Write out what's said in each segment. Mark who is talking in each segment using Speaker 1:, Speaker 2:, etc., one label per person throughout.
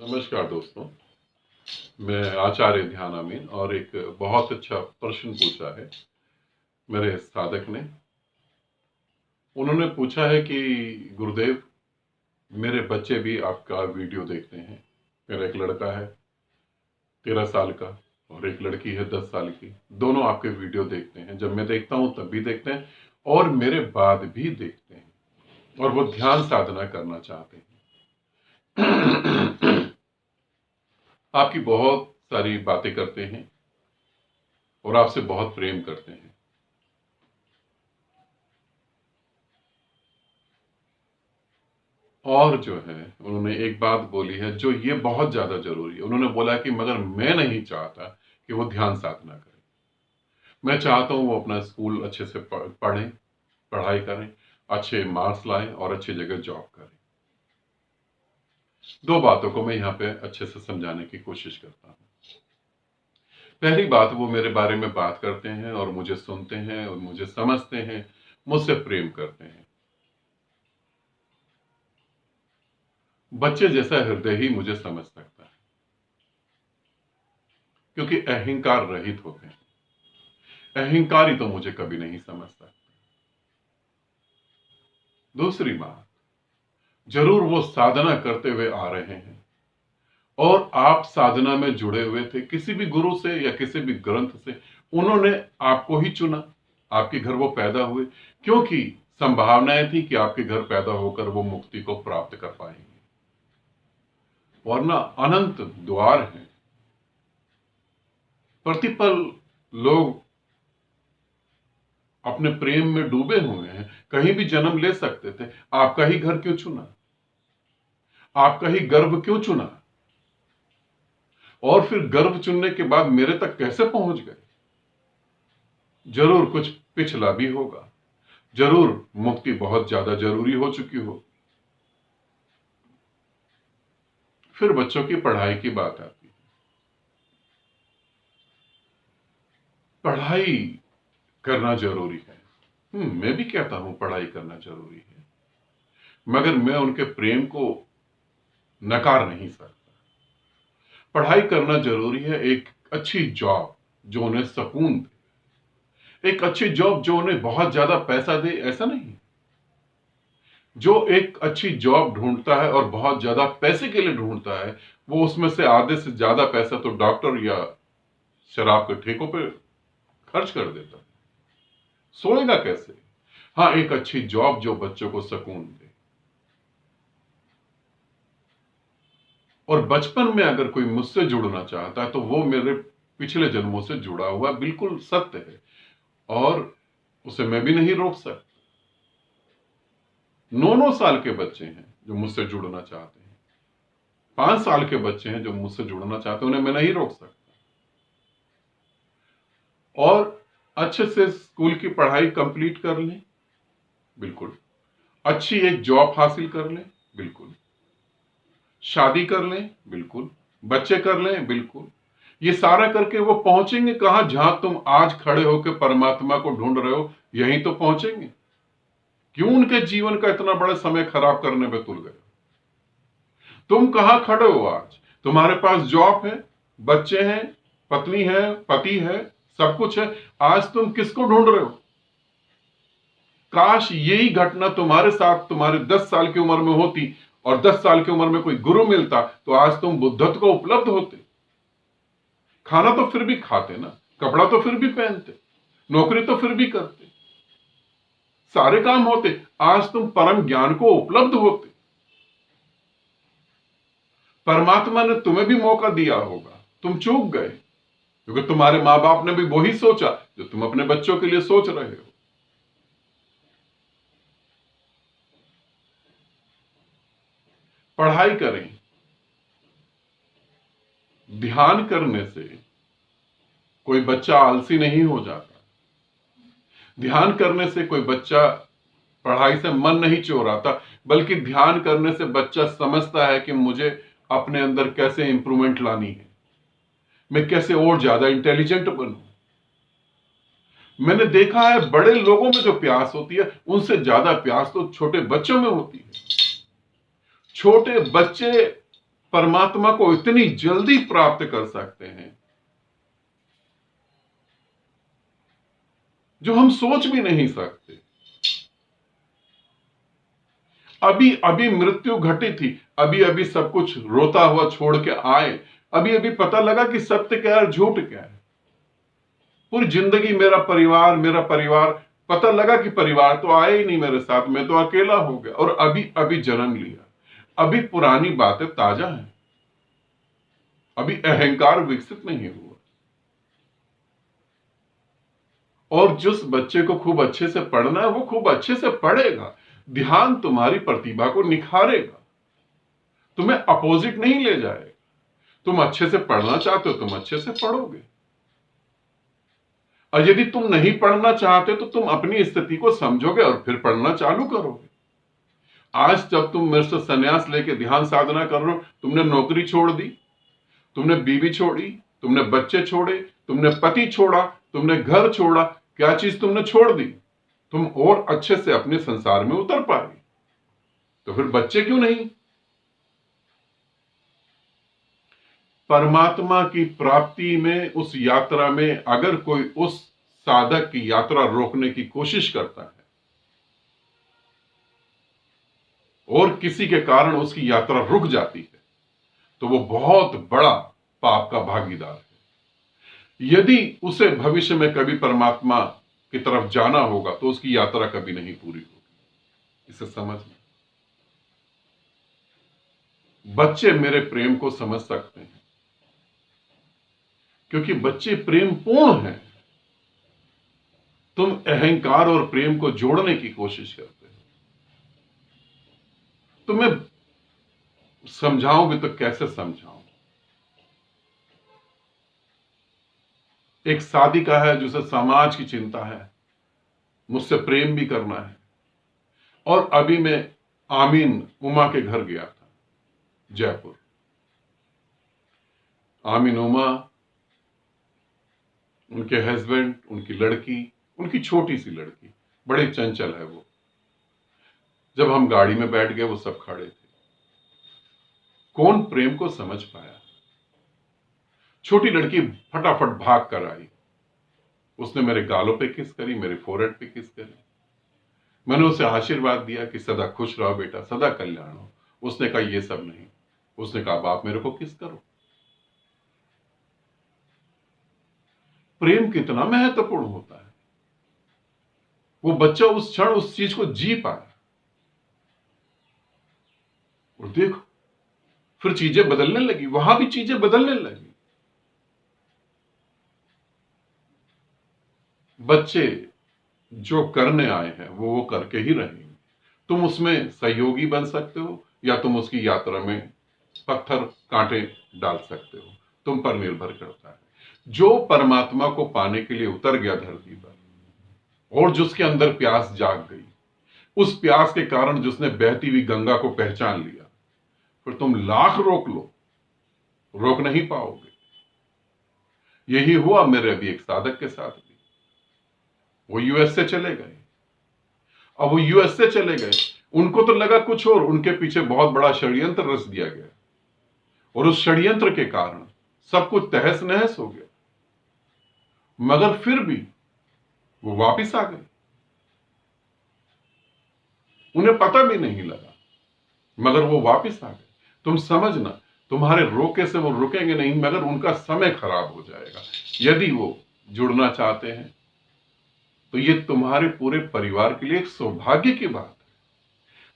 Speaker 1: नमस्कार दोस्तों, मैं आचार्य ध्यान अमीन और एक बहुत अच्छा प्रश्न पूछा है मेरे साधक ने। उन्होंने पूछा है कि गुरुदेव, मेरे बच्चे भी आपका वीडियो देखते हैं। मेरा एक लड़का है 13 साल का और एक लड़की है 10 साल की। दोनों आपके वीडियो देखते हैं। जब मैं देखता हूं तब भी देखते हैं और मेरे बाद भी देखते हैं और वो ध्यान साधना करना चाहते हैं। आपकी बहुत सारी बातें करते हैं और आपसे बहुत प्रेम करते हैं। और जो है उन्होंने एक बात बोली है जो ये बहुत ज्यादा जरूरी है। उन्होंने बोला कि मगर मैं नहीं चाहता कि वो ध्यान साधना करे। मैं चाहता हूं वो अपना स्कूल अच्छे से पढ़ें, पढ़ाई करें, अच्छे मार्क्स लाएं और अच्छी जगह जॉब करें। दो बातों को मैं यहाँ पे अच्छे से समझाने की कोशिश करता हूँ। पहली बात, वो मेरे बारे में बात करते हैं और मुझे सुनते हैं और मुझे समझते हैं, मुझसे प्रेम करते हैं। बच्चे जैसा हृदय ही मुझे समझ सकता है, क्योंकि अहंकार रहित होते हैं। अहंकारी तो मुझे कभी नहीं समझ सकता। दूसरी बात, जरूर वो साधना करते हुए आ रहे हैं और आप साधना में जुड़े हुए थे किसी भी गुरु से या किसी भी ग्रंथ से। उन्होंने आपको ही चुना, आपके घर वो पैदा हुए, क्योंकि संभावनाएं थी कि आपके घर पैदा होकर वो मुक्ति को प्राप्त कर पाएंगे। वरना अनंत द्वार हैं। प्रतिपल लोग अपने प्रेम में डूबे हुए हैं, कहीं भी जन्म ले सकते थे। आपका ही घर क्यों चुना? आपका ही गर्भ क्यों चुना? और फिर गर्भ चुनने के बाद मेरे तक कैसे पहुंच गए? जरूर कुछ पिछला भी होगा, जरूर मुक्ति बहुत ज्यादा जरूरी हो चुकी हो। फिर बच्चों की पढ़ाई की बात आती है। पढ़ाई करना जरूरी है। मैं भी कहता हूं पढ़ाई करना जरूरी है, मगर मैं उनके प्रेम को नकार नहीं सकता। पढ़ाई करना जरूरी है। एक अच्छी जॉब जो उन्हें सुकून दे, एक अच्छी जॉब जो उन्हें बहुत ज्यादा पैसा दे, ऐसा नहीं। जो एक अच्छी जॉब ढूंढता है और बहुत ज्यादा पैसे के लिए ढूंढता है, वो उसमें से आधे से ज्यादा पैसा तो डॉक्टर या शराब के ठेकों पे खर्च कर देता है। सोएगा कैसे? हाँ, एक अच्छी जॉब जो बच्चों को सुकून दे। और बचपन में अगर कोई मुझसे जुड़ना चाहता है तो वो मेरे पिछले जन्मों से जुड़ा हुआ बिल्कुल सत्य है और उसे मैं भी नहीं रोक सकता। 9 साल के बच्चे हैं जो मुझसे जुड़ना चाहते हैं, 5 साल के बच्चे हैं जो मुझसे जुड़ना चाहते हैं, उन्हें मैं नहीं रोक सकता। और अच्छे से स्कूल की पढ़ाई कंप्लीट कर लें, बिल्कुल। अच्छी एक जॉब हासिल कर लें, बिल्कुल। शादी कर लें, बिल्कुल। बच्चे कर लें, बिल्कुल। ये सारा करके वो पहुंचेंगे कहां? जहां तुम आज खड़े होकर परमात्मा को ढूंढ रहे हो, यहीं तो पहुंचेंगे। क्यों उनके जीवन का इतना बड़ा समय खराब करने में तुल गए? तुम कहां खड़े हो आज? तुम्हारे पास जॉब है, बच्चे हैं, पत्नी है, पति है, सब कुछ है। आज तुम किसको ढूंढ रहे हो? काश यही घटना तुम्हारे साथ तुम्हारे 10 साल की उम्र में होती और 10 साल की उम्र में कोई गुरु मिलता तो आज तुम बुद्धत्व को उपलब्ध होते। खाना तो फिर भी खाते ना, कपड़ा तो फिर भी पहनते, नौकरी तो फिर भी करते, सारे काम होते। आज तुम परम ज्ञान को उपलब्ध होते। परमात्मा ने तुम्हें भी मौका दिया होगा, तुम चूक गए, क्योंकि तुम्हारे मां बाप ने भी वही सोचा जो तुम अपने बच्चों के लिए सोच रहे हो। पढ़ाई करें। ध्यान करने से कोई बच्चा आलसी नहीं हो जाता। ध्यान करने से कोई बच्चा पढ़ाई से मन नहीं चोराता, बल्कि ध्यान करने से बच्चा समझता है कि मुझे अपने अंदर कैसे इंप्रूवमेंट लानी है, मैं कैसे और ज्यादा इंटेलिजेंट बनूं। मैंने देखा है बड़े लोगों में जो प्यास होती है उनसे ज्यादा प्यास तो छोटे बच्चों में होती है। छोटे बच्चे परमात्मा को इतनी जल्दी प्राप्त कर सकते हैं जो हम सोच भी नहीं सकते। अभी अभी मृत्यु घटी थी, अभी अभी सब कुछ रोता हुआ छोड़ के आए, अभी अभी पता लगा कि सत्य क्या है, झूठ क्या है। पूरी जिंदगी मेरा परिवार, पता लगा कि परिवार तो आया ही नहीं मेरे साथ, मैं तो अकेला हो गया, और अभी अभी जन्म लिया। अभी पुरानी बातें ताजा हैं, अभी अहंकार विकसित नहीं हुआ। और जिस बच्चे को खूब अच्छे से पढ़ना है वो खूब अच्छे से पढ़ेगा, ध्यान तुम्हारी प्रतिभा को निखारेगा, तुम्हें अपोजिट नहीं ले जाएगा। तुम अच्छे से पढ़ना चाहते हो, तुम अच्छे से पढ़ोगे, और यदि तुम नहीं पढ़ना चाहते तो तुम अपनी स्थिति को समझोगे और फिर पढ़ना चालू करोगे। आज जब तुम मेरे से संन्यास लेके ध्यान साधना कर रहे हो, तुमने नौकरी छोड़ दी, तुमने बीवी छोड़ी, तुमने बच्चे छोड़े, तुमने पति छोड़ा, तुमने घर छोड़ा, क्या चीज तुमने छोड़ दी? तुम और अच्छे से अपने संसार में उतर पाए। तो फिर बच्चे क्यों नहीं? परमात्मा की प्राप्ति में, उस यात्रा में अगर कोई उस साधक की यात्रा रोकने की कोशिश करता है और किसी के कारण उसकी यात्रा रुक जाती है, तो वो बहुत बड़ा पाप का भागीदार है। यदि उसे भविष्य में कभी परमात्मा की तरफ जाना होगा तो उसकी यात्रा कभी नहीं पूरी होगी। इसे समझना। बच्चे मेरे प्रेम को समझ सकते हैं क्योंकि बच्चे प्रेम पूर्ण हैं। तुम अहंकार और प्रेम को जोड़ने की कोशिश करते हो। तुम्हें समझाऊं भी तो कैसे समझाऊं? एक शादी का है जिसे समाज की चिंता है, मुझसे प्रेम भी करना है। और अभी मैं आमीन उमा के घर गया था, जयपुर। आमीन उमा, उनके हस्बैंड, उनकी लड़की, उनकी छोटी सी लड़की, बड़े चंचल है वो। जब हम गाड़ी में बैठ गए वो सब खड़े थे। कौन प्रेम को समझ पाया? छोटी लड़की फटाफट भाग कर आई, उसने मेरे गालों पे किस करी, मेरे फोरहेड पे किस करी। मैंने उसे आशीर्वाद दिया कि सदा खुश रहो बेटा, सदा कल्याण हो। उसने कहा ये सब नहीं। उसने कहा बाप मेरे को किस करो। प्रेम कितना महत्वपूर्ण होता है। वो बच्चा उस क्षण उस चीज को जी पाया, और देखो फिर चीजें बदलने लगी, वहां भी चीजें बदलने लगी। बच्चे जो करने आए हैं वो करके ही रहेंगे। तुम उसमें सहयोगी बन सकते हो या तुम उसकी यात्रा में पत्थर कांटे डाल सकते हो, तुम पर निर्भर करता है। जो परमात्मा को पाने के लिए उतर गया धरती पर और जिसके अंदर प्यास जाग गई, उस प्यास के कारण जिसने बहती हुई गंगा को पहचान लिया, फिर तुम लाख रोक लो, रोक नहीं पाओगे। यही हुआ मेरे अभी एक साधक के साथ भी। वो यूएस से चले गए। अब वो यूएस से चले गए, उनको तो लगा कुछ और, उनके पीछे बहुत बड़ा षड्यंत्र रच दिया गया, और उस षड्यंत्र के कारण सब कुछ तहस नहस हो गया। मगर फिर भी वो वापिस आ गए। उन्हें पता भी नहीं लगा, मगर वो वापिस आ गए। तुम समझना, तुम्हारे रोके से वो रुकेंगे नहीं, मगर उनका समय खराब हो जाएगा। यदि वो जुड़ना चाहते हैं तो ये तुम्हारे पूरे परिवार के लिए एक सौभाग्य की बात है।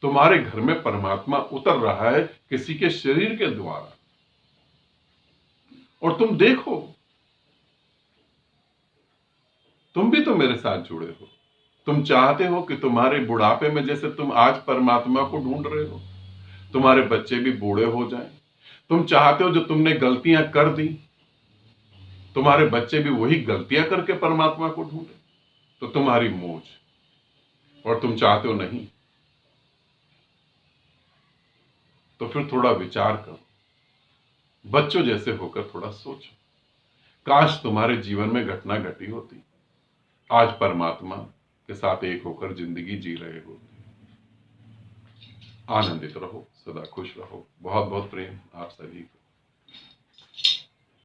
Speaker 1: तुम्हारे घर में परमात्मा उतर रहा है किसी के शरीर के द्वारा, और तुम देखो, तुम भी तो मेरे साथ जुड़े हो। तुम चाहते हो कि तुम्हारे बुढ़ापे में जैसे तुम आज परमात्मा को ढूंढ रहे हो, तुम्हारे बच्चे भी बूढ़े हो जाएं। तुम चाहते हो जो तुमने गलतियां कर दी, तुम्हारे बच्चे भी वही गलतियां करके परमात्मा को ढूंढे, तो तुम्हारी मौज। और तुम चाहते हो नहीं, तो फिर थोड़ा विचार करो, बच्चों जैसे होकर थोड़ा सोचो। काश तुम्हारे जीवन में घटना घटी होती, आज परमात्मा के साथ एक होकर जिंदगी जी रहे होते। आनंदित रहो। सदा खुश रहो। बहुत बहुत प्रेम आप सभी को।